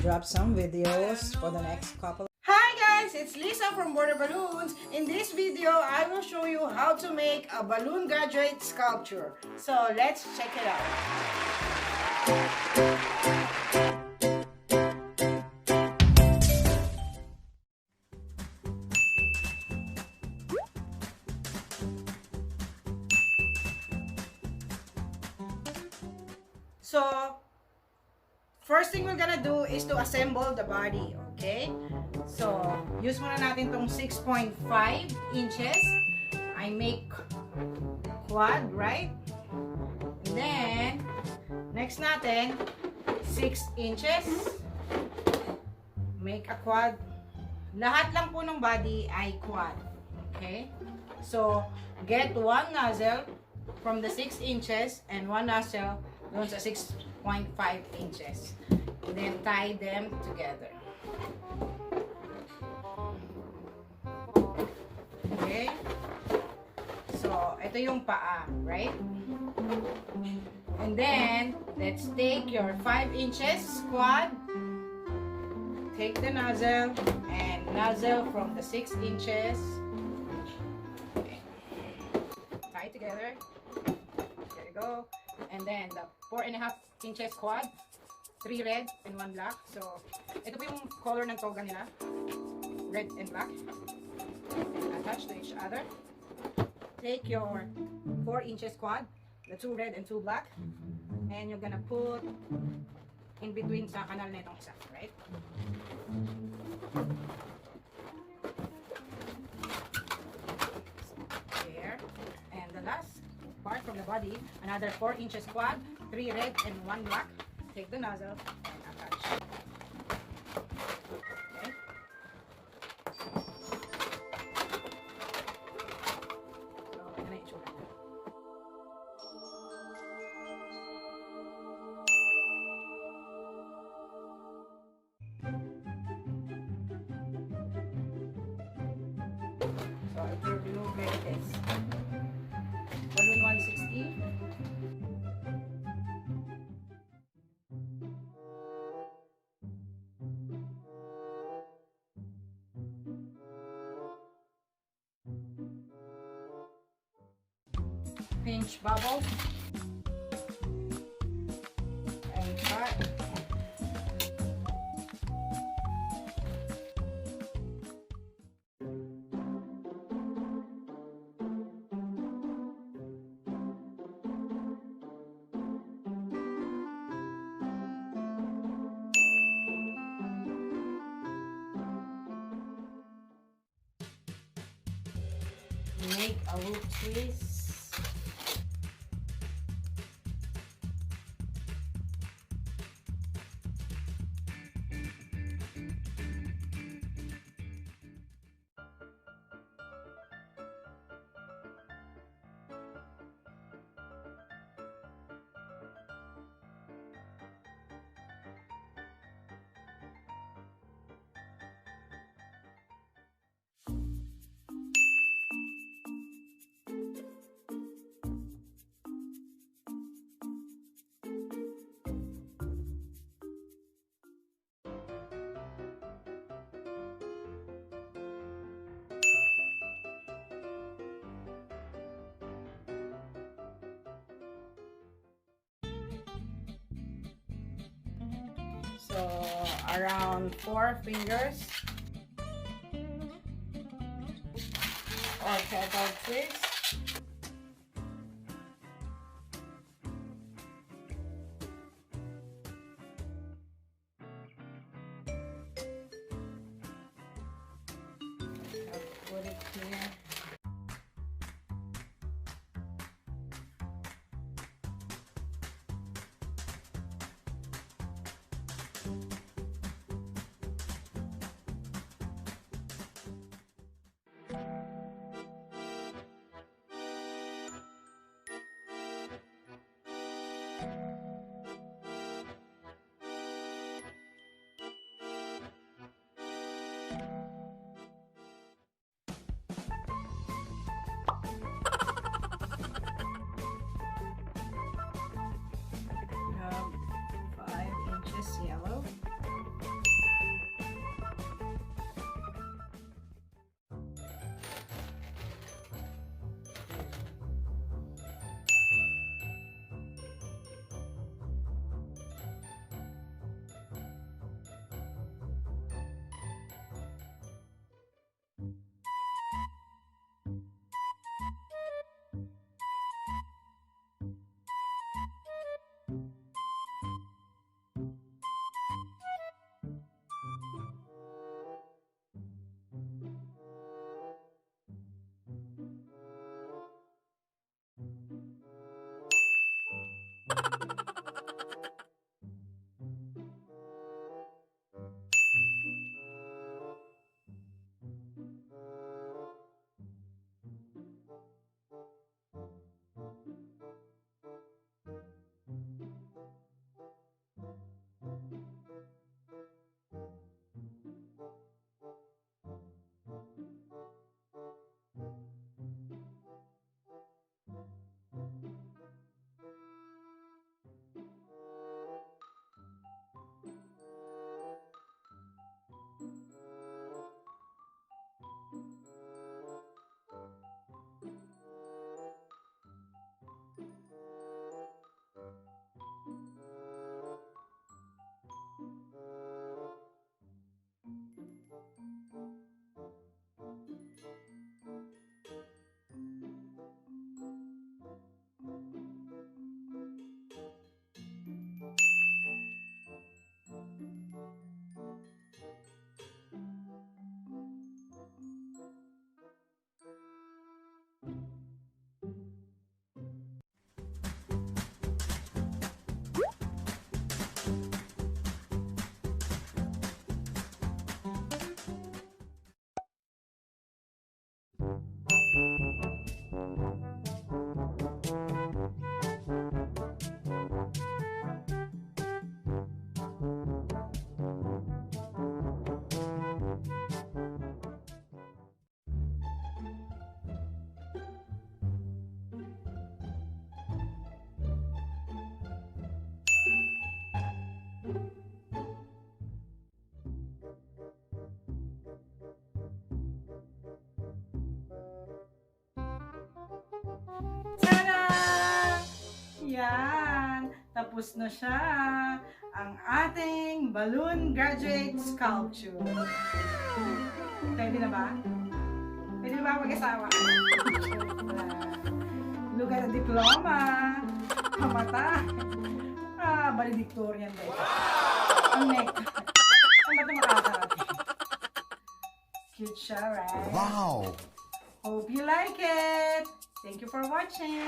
drop some videos for the next couple. Hi guys, it's Lisa from Border Balloons. In this video, I will show you how to make a balloon graduate sculpture. So let's check it out. So, first thing we're gonna do is to assemble the body, okay? So, use muna natin tong 6.5 inches. I make quad, right? And then, next natin, 6 inches. Make a quad. Lahat lang po ng body ay quad, okay? So, get one nozzle from the 6 inches and one nozzle doon sa 6.5 inches. And then tie them together. Okay? So, ito yung paa, right? And then, let's take your 5 inches quad. Take the nozzle and nozzle from the 6 inches. Okay. Tie together. There you go. And then the 4.5 inches quad, 3 red and 1 black. So, ito po yung color ng toga nila, red and black. Attach to each other. Take your 4 inches quad, the 2 red and 2 black, and you're gonna put in between sa kanal na itong isa, right? There. And the last part from the body, another 4 inches quad, 3 red and 1 black. Take the nozzle and attach. Okay. So, ito na yung itsura. So, it will remove like this. Balloon 160. Pinch bubble and cut. Make a loop twist. So, around 4 fingers or petal twist. I'll put it here. Yan. Tapos na siya. Ang ating balloon graduate sculpture. Pwede na ba? Pwede na ba mag-asawa? Look at the diploma. Kamata. Valedictorian din. Ang neck. Ang mata makakarating. Cute siya, right? Wow! Hope you like it. Thank you for watching.